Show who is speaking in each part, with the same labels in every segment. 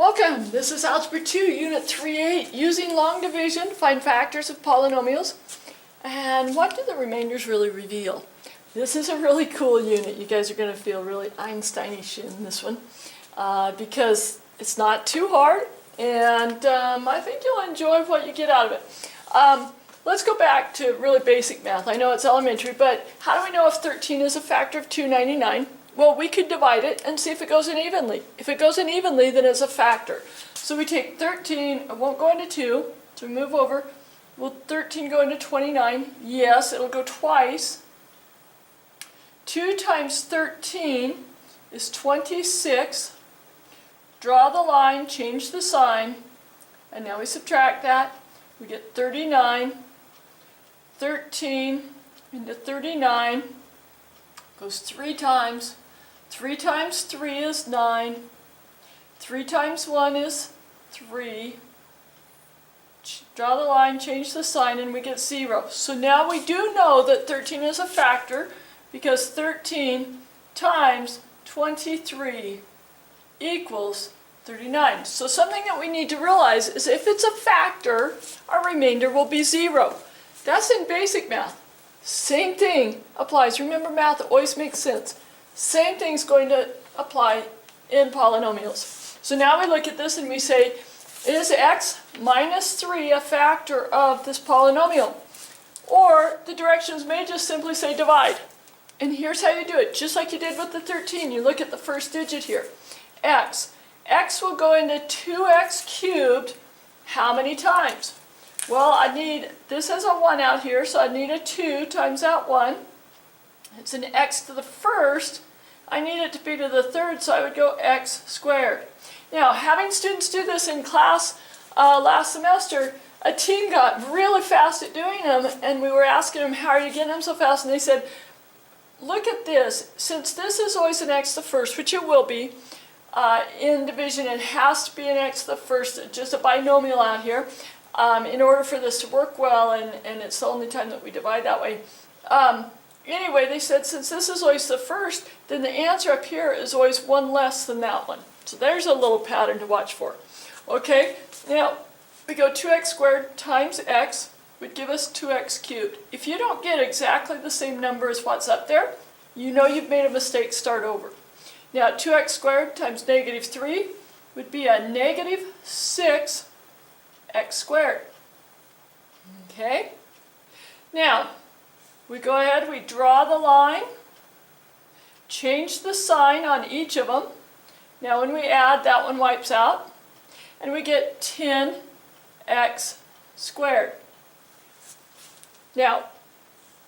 Speaker 1: Welcome! This is Algebra 2, Unit 3.8, using long division, find factors of polynomials. And what do the remainders really reveal? This is a really cool unit. You guys are going to feel really Einsteinish in this one because it's not too hard, and I think you'll enjoy what you get out of it. Let's go back to really basic math. I know it's elementary, but how do we know if 13 is a factor of 299? Well, we could divide it and see if it goes in evenly. If it goes in evenly, then it's a factor. So we take 13, it won't go into 2, so we move over. Will 13 go into 29? Yes, it'll go twice. 2 times 13 is 26. Draw the line, change the sign, and now we subtract that. We get 39. 13 into 39 goes 3 times. 3 times 3 is 9. 3 times 1 is 3. Draw the line, change the sign, and we get 0. So now we do know that 13 is a factor because 13 times 23 equals 39. So something that we need to realize is if it's a factor, our remainder will be 0. That's in basic math. Same thing applies. Remember, math always makes sense. Same thing's going to apply in polynomials. So now we look at this and we say, is x minus 3 a factor of this polynomial? Or the directions may just simply say divide. And here's how you do it, just like you did with the 13. You look at the first digit here, x. X will go into 2x cubed how many times? Well, this has a 1 out here, so I need a 2 times that 1. It's an x to the first. I need it to be to the third, so I would go x squared. Now, having students do this in class last semester, a team got really fast at doing them, and we were asking them, how are you getting them so fast? And they said, look at this. Since this is always an x to the first, which it will be, in division it has to be an x to the first, just a binomial out here, in order for this to work well, and it's the only time that we divide that way. Anyway, they said since this is always the first, then the answer up here is always 1 less than that one. So there's a little pattern to watch for. Okay, now we go 2x squared times x would give us 2x cubed. If you don't get exactly the same number as what's up there, you know you've made a mistake, start over. Now 2x squared times negative 3 would be a negative 6x squared. Okay, now we go ahead, we draw the line, change the sign on each of them. Now when we add, that one wipes out, and we get 10x squared. Now,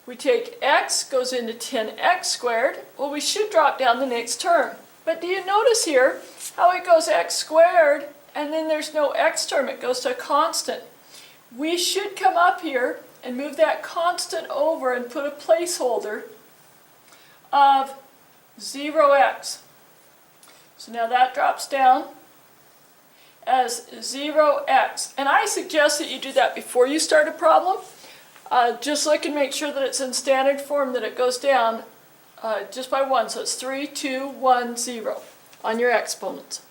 Speaker 1: we take x goes into 10x squared. Well, we should drop down the next term. But do you notice here how it goes x squared, and then there's no x term, it goes to a constant. We should come up here and move that constant over and put a placeholder of 0x. So now that drops down as 0x. And I suggest that you do that before you start a problem. Just look and make sure that it's in standard form, that it goes down just by 1. So it's 3, 2, 1, 0 on your exponents.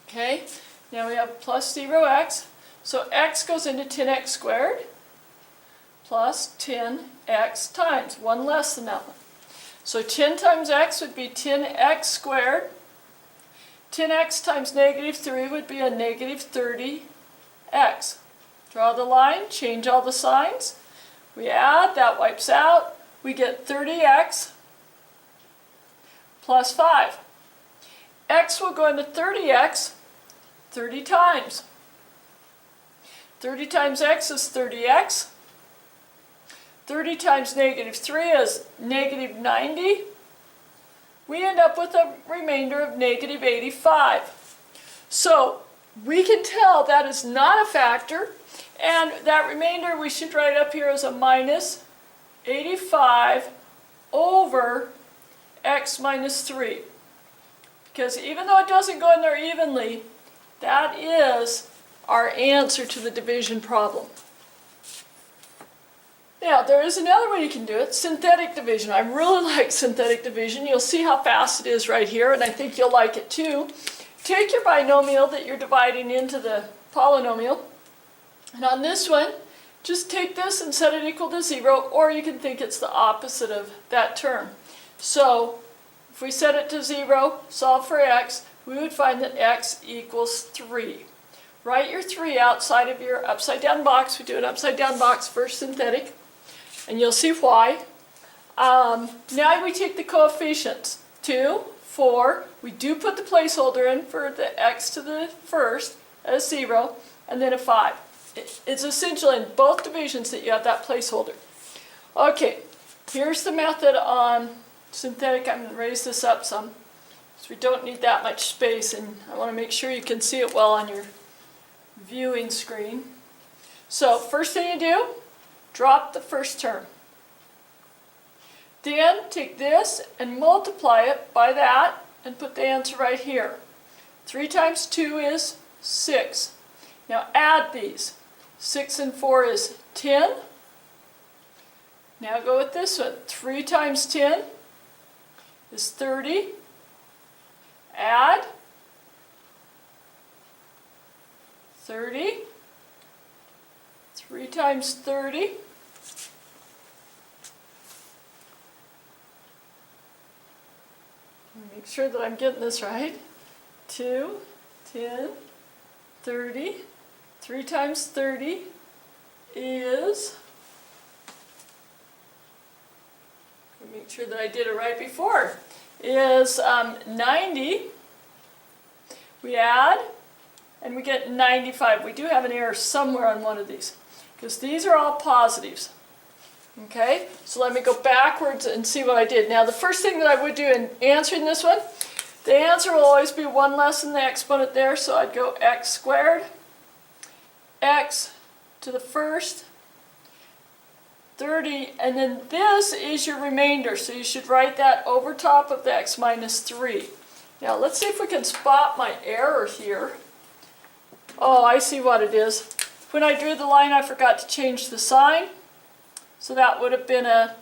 Speaker 1: Okay, now we have plus 0x. So x goes into 10x squared plus 10x times 1 less than that one. So 10 times x would be 10x squared. 10x times negative 3 would be a negative 30x. Draw the line, change all the signs. We add, that wipes out. We get 30x plus 5. X will go into 30x 30 times. 30 times x is 30x. 30 times negative 3 is negative 90. We end up with a remainder of negative 85. So we can tell that is not a factor, and that remainder we should write up here as a minus 85 over x minus 3. Because even though it doesn't go in there evenly, that is our answer to the division problem. Now, there is another way you can do it, synthetic division. I really like synthetic division. You'll see how fast it is right here, and I think you'll like it too. take your binomial that you're dividing into the polynomial, and on this one, just take this and set it equal to 0, or you can think it's the opposite of that term. So if we set it to 0, solve for x, we would find that x equals 3. Write your 3 outside of your upside down box. We do an upside down box for synthetic, and you'll see why. Now we take the coefficients. 2, 4, we do put the placeholder in for the x to the first as 0, and then a 5. It's essential in both divisions that you have that placeholder. Okay, here's the method on synthetic. I'm going to raise this up some, because we don't need that much space, and I want to make sure you can see it well on your viewing screen. So first thing you do, drop the first term. Then take this and multiply it by that and put the answer right here. 3 times 2 is 6. Now add these. 6 and 4 is 10. Now go with this one. 3 times 10 is 30. Add 30. 3 times 30. Make sure that I'm getting this right. 2, 10, 30. 3 times 30 is, make sure that I did it right before, is 90. We add, and we get 95. We do have an error somewhere on one of these, because these are all positives. Okay, so let me go backwards and see what I did. Now the first thing that I would do in answering this one, the answer will always be 1 less than the exponent there, so I'd go x squared, x to the first, 30, and then this is your remainder, so you should write that over top of the x minus 3. Now let's see if we can spot my error here. Oh, I see what it is. When I drew the line, I forgot to change the sign, so that would have been a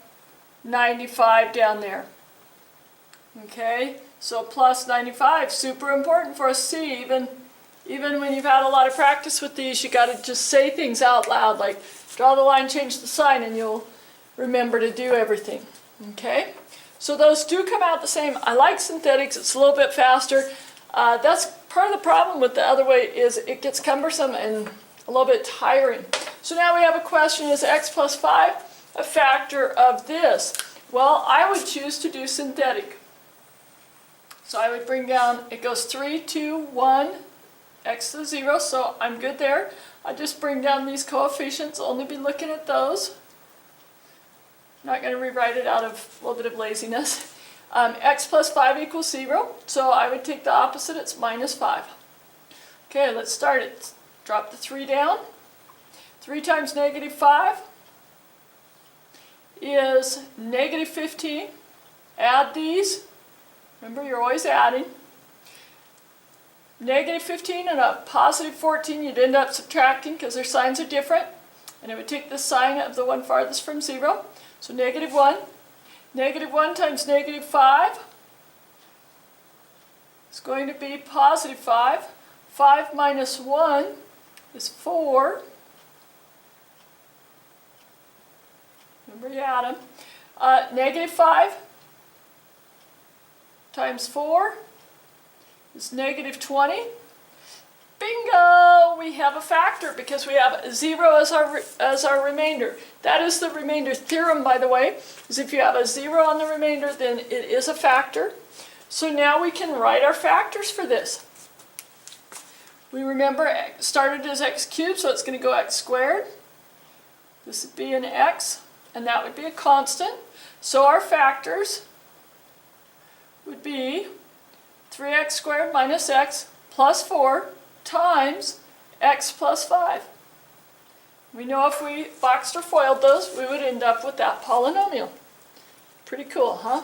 Speaker 1: 95 down there. Okay, so plus 95, super important for us to see. Even when you've had a lot of practice with these, you got to just say things out loud, like draw the line, change the sign, and you'll remember to do everything. Okay, so those do come out the same. I like synthetics, it's a little bit faster. That's part of the problem with the other way, is it gets cumbersome and a little bit tiring. So now we have a question, is x plus 5 a factor of this? Well, I would choose to do synthetic. So I would bring down, it goes 3, 2, 1, x to the 0, so I'm good there. I just bring down these coefficients, only be looking at those. Not going to rewrite it out of a little bit of laziness. X plus 5 equals 0, so I would take the opposite, it's minus 5. Okay, let's start it. Drop the 3 down. 3 times negative 5 is negative 15. Add these. Remember, you're always adding. Negative 15 and a positive 14, you'd end up subtracting because their signs are different. And it would take the sign of the one farthest from 0. So negative 1. Negative 1 times negative 5 is going to be positive 5. 5 minus 1 is 4. Remember, you add them. Negative 5 times 4 is negative 20. Bingo! We have a factor because we have 0 as our remainder. That is the remainder theorem, by the way, is if you have a 0 on the remainder, then it is a factor. So now we can write our factors for this. We remember it started as x cubed, so it's going to go x squared. This would be an x, and that would be a constant. So our factors would be 3x squared minus x plus 4 times x plus 5. We know if we boxed or foiled those, we would end up with that polynomial. Pretty cool, huh?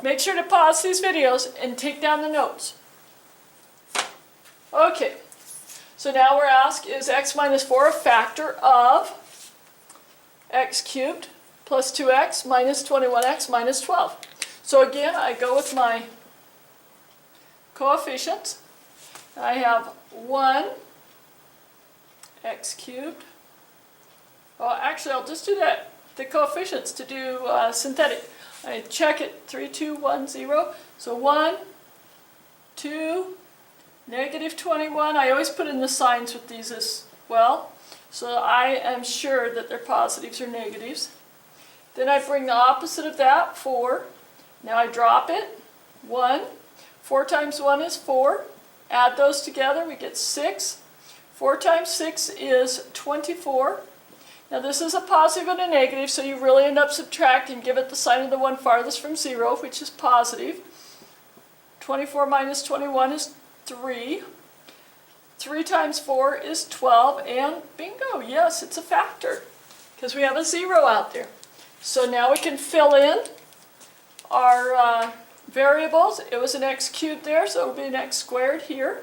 Speaker 1: Make sure to pause these videos and take down the notes. Okay, so now we're asked, is x minus 4 a factor of x cubed plus 2x minus 21x minus 12? So again, I go with my coefficients. I have 1 x cubed. Well, actually, I'll just do that, the coefficients to do synthetic. I check it, 3, 2, 1, 0. So 1, 2, negative 21. I always put in the signs with these as well, so I am sure that they're positives or negatives. Then I bring the opposite of that, 4. Now I drop it, 1. 4 times 1 is 4. Add those together, we get 6. 4 times 6 is 24. Now this is a positive and a negative, so you really end up subtracting. Give it the sign of the one farthest from 0, which is positive. 24 minus 21 is 3. 3 times 4 is 12, and bingo, yes, it's a factor, because we have a 0 out there. So now we can fill in our variables. It was an x cubed there, so it will be an x squared here,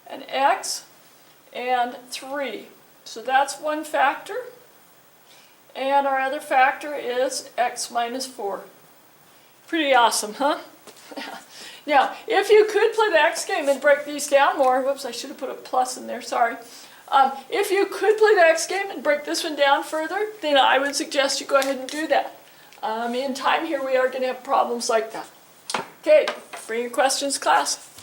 Speaker 1: an x, and 3. So that's one factor. And our other factor is x minus 4. Pretty awesome, huh? Now, if you could play the x game and break these down more, whoops, I should have put a plus in there, sorry. If you could play the x game and break this one down further, then I would suggest you go ahead and do that. In time here, we are going to have problems like that. Okay, bring your questions, class.